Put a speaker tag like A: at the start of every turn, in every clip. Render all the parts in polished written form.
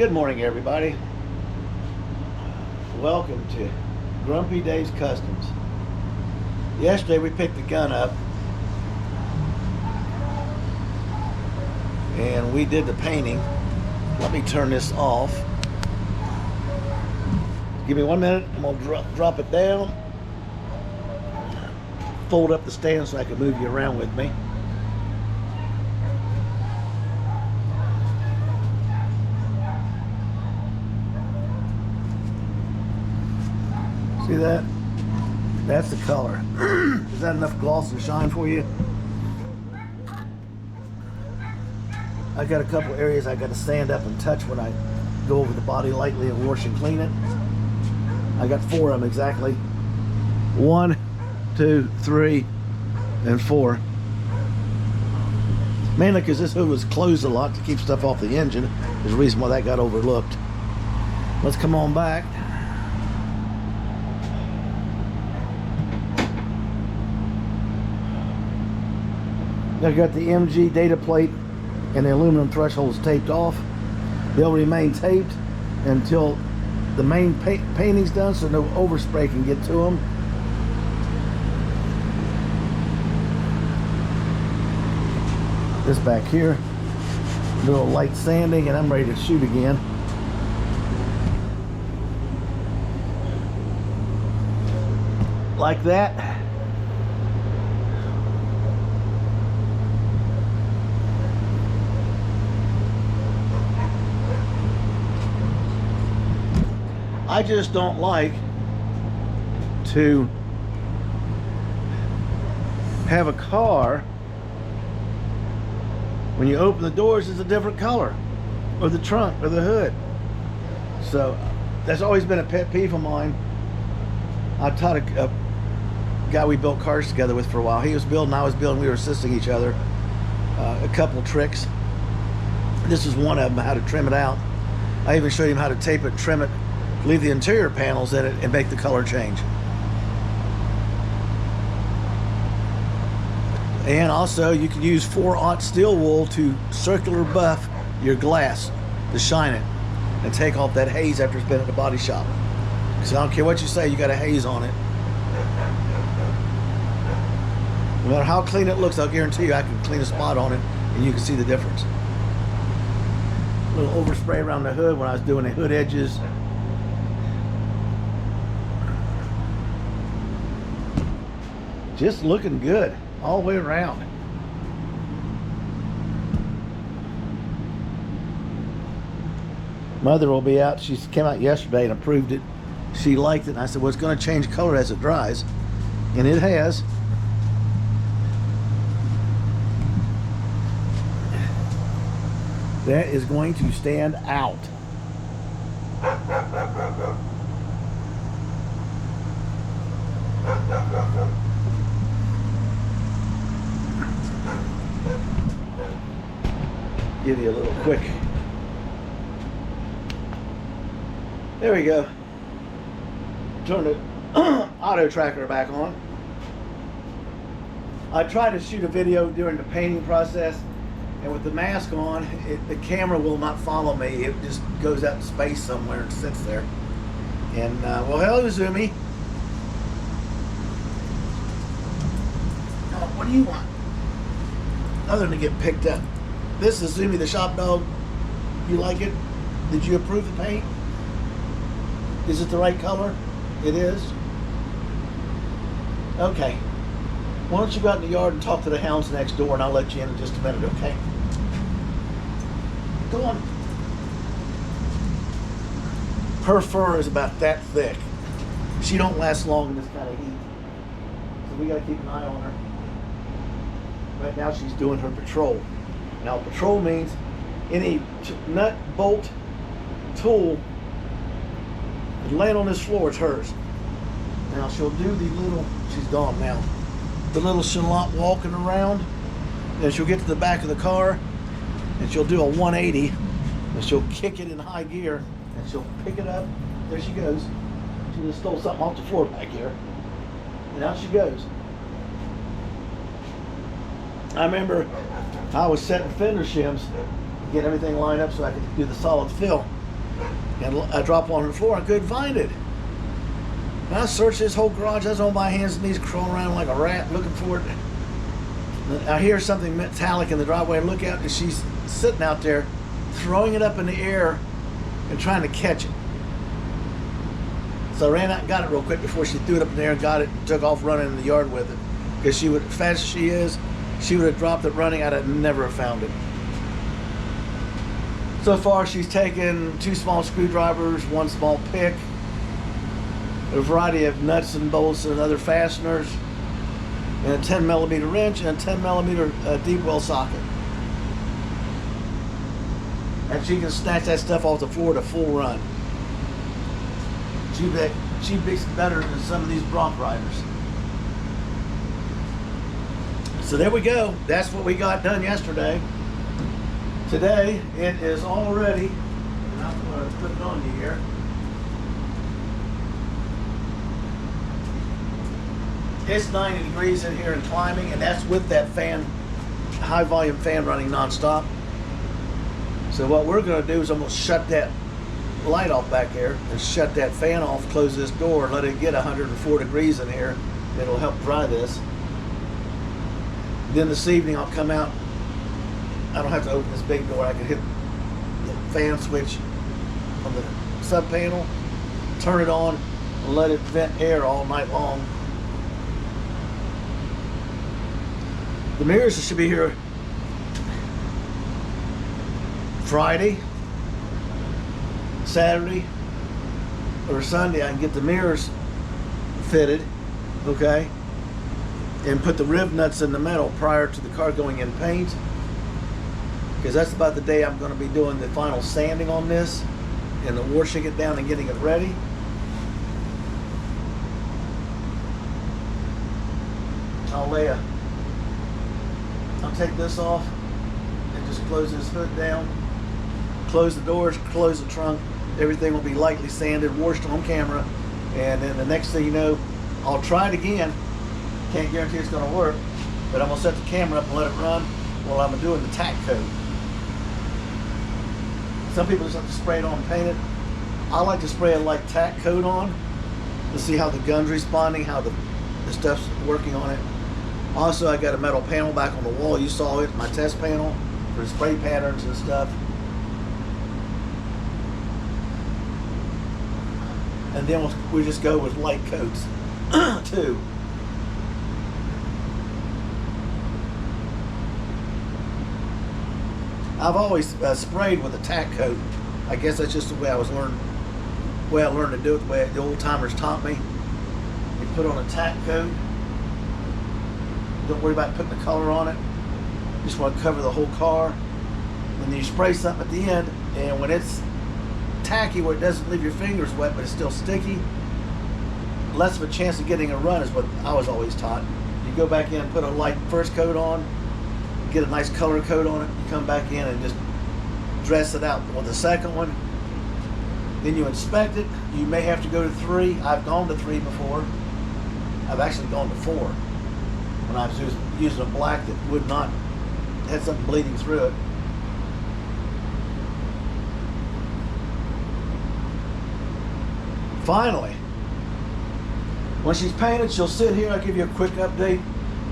A: Good morning, everybody. Welcome to Grumpy Dave's Customs. Yesterday we picked the gun up and we did the painting. Let me turn this off. Give me 1 minute. I'm gonna drop it down, fold up the stand so I can move you around with me. See that? That's the color. Is that enough gloss and shine for you? I got a couple areas I got to sand up and touch when I go over the body lightly and wash and clean it. I got 4 of them exactly. 1, 2, 3, and 4. Mainly because this hood was closed a lot to keep stuff off the engine. There's a reason why that got overlooked. Let's come on back. I got the MG data plate and the aluminum thresholds taped off. They'll remain taped until the main painting's done, so no overspray can get to them. This back here, a little light sanding, and I'm ready to shoot again. Like that. I just don't like to have a car, when you open the doors, it's a different color, or the trunk, or the hood. So that's always been a pet peeve of mine. I taught a guy we built cars together with for a while. He was building, I was building, we were assisting each other. A couple tricks. This is one of them, how to trim it out. I even showed him how to tape it, trim it, leave the interior panels in it, and make the color change. And also you can use 4/0 steel wool to circular buff your glass to shine it and take off that haze after it's been at the body shop. Because I don't care what you say, you got a haze on it. No matter how clean it looks, I'll guarantee you I can clean a spot on it and you can see the difference. A little overspray around the hood when I was doing the hood edges. Just looking good all the way around. Mother will be out. She came out yesterday and approved it. She liked it, and I said, well, it's going to change color as it dries, and it has. That is going to stand out. Give you a little quick. There we go. Turn the auto tracker back on. I tried to shoot a video during the painting process, and with the mask on, the camera will not follow me. It just goes out in space somewhere and sits there. And well, hello, Zoomy. Oh, what do you want? Other than to get picked up. This is Zoomy the shop dog. You like it? Did you approve the paint? Is it the right color? It is? Okay. Why don't you go out in the yard and talk to the hounds next door, and I'll let you in just a minute, okay? Go on. Her fur is about that thick. She don't last long in this kind of heat. So we gotta keep an eye on her. Right now she's doing her patrol. Now patrol means any nut, bolt, tool that land on this floor, it's hers. Now she'll do the little, she's gone now, the little shalot walking around, and she'll get to the back of the car and she'll do a 180 and she'll kick it in high gear and she'll pick it up. There she goes. She just stole something off the floor back here. And out she goes. I remember I was setting fender shims, get everything lined up so I could do the solid fill. And I drop on the floor. I couldn't find it. And I searched this whole garage. I was on my hands and knees crawling around like a rat looking for it. And I hear something metallic in the driveway. I look out and she's sitting out there throwing it up in the air and trying to catch it. So I ran out and got it real quick before she threw it up in the air and got it and took off running in the yard with it. Because she would, fast as she is, she would have dropped it running. I'd have never have found it. So far, she's taken 2 small screwdrivers, 1 small pick, a variety of nuts and bolts and other fasteners, and a 10mm wrench and a 10mm deep well socket. And she can snatch that stuff off the floor to full run. She beats better than some of these bronc riders. So there we go. That's what we got done yesterday. Today it is all ready. And I'm going to put it on you here. It's 90 degrees in here and climbing, and that's with that fan, high volume fan running nonstop. So what we're going to do is I'm going to shut that light off back there and shut that fan off, close this door, let it get 104 degrees in here. It'll help dry this. Then this evening I'll come out. I don't have to open this big door. I can hit the fan switch on the sub panel, turn it on, and let it vent air all night long. The mirrors should be here Friday, Saturday, or Sunday. I can get the mirrors fitted, okay, and put the rib nuts in the metal prior to the car going in paint, because that's about the day I'm going to be doing the final sanding on this and the washing it down and getting it ready. I'll take this off and just close this hood down, close the doors, close the trunk. Everything will be lightly sanded, washed on camera, and then the next thing you know, I'll try it again. Can't guarantee it's going to work, but I'm going to set the camera up and let it run while I'm doing the tack coat. Some people just have to spray it on and paint it. I like to spray a light tack coat on to see how the gun's responding, how the stuff's working on it. Also, I got a metal panel back on the wall. You saw it, my test panel for spray patterns and stuff. And then we just go with light coats too. I've always sprayed with a tack coat. I guess that's just the way I learned to do it, the way the old timers taught me. You put on a tack coat. Don't worry about putting the color on it. You just want to cover the whole car. And then you spray something at the end, and when it's tacky where it doesn't leave your fingers wet but it's still sticky, less of a chance of getting a run is what I was always taught. You go back in, put a light first coat on, get a nice color coat on it, you come back in and just dress it out with the second one. Then you inspect it. You may have to go to 3. I've gone to 3 before. I've actually gone to 4 when I was using a black that would not, had something bleeding through it. Finally, when she's painted, she'll sit here. I'll give you a quick update.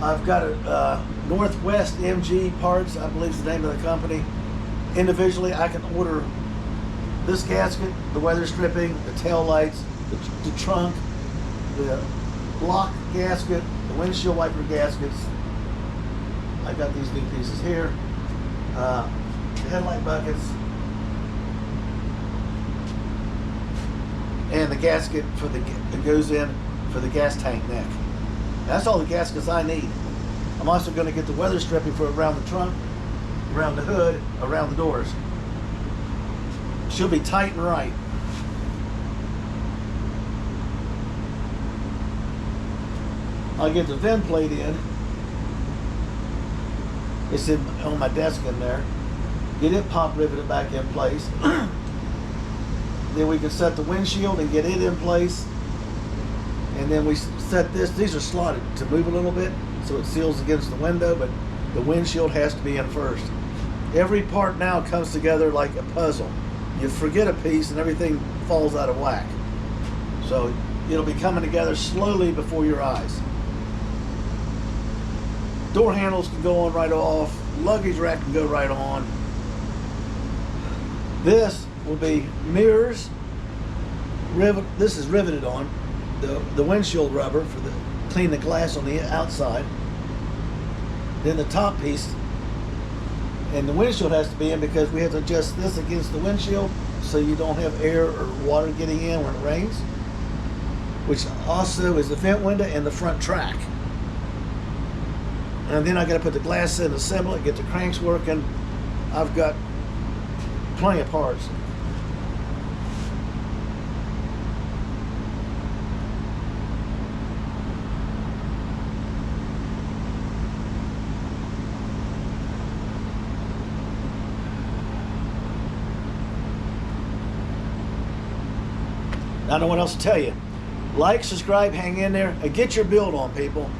A: I've got a Northwest MG Parts, I believe is the name of the company. Individually, I can order this gasket, the weather stripping, the tail lights, the trunk, the block gasket, the windshield wiper gaskets. I got these new pieces here. The headlight buckets, and the gasket for that goes in for the gas tank neck. That's all the gaskets I need. I'm also going to get the weather stripping for around the trunk, around the hood, around the doors. She'll be tight and right. I'll get the vent plate in. It's on my desk in there. Get it pop riveted back in place. Then we can set the windshield and get it in place. And then we set this. These are slotted to move a little bit so it seals against the window, but the windshield has to be in first. Every part now comes together like a puzzle. you forget a piece and everything falls out of whack. So it'll be coming together slowly before your eyes. Door handles can go on right off. Luggage rack can go right on. This will be mirrors. This is riveted on. The windshield rubber for the clean the glass on the outside. Then the top piece, and the windshield has to be in because we have to adjust this against the windshield so you don't have air or water getting in when it rains, which also is the vent window and the front track. And then I got to put the glass in, assemble it, get the cranks working. I've got plenty of parts. I don't know what else to tell you. Like, subscribe, hang in there, and get your build on, people.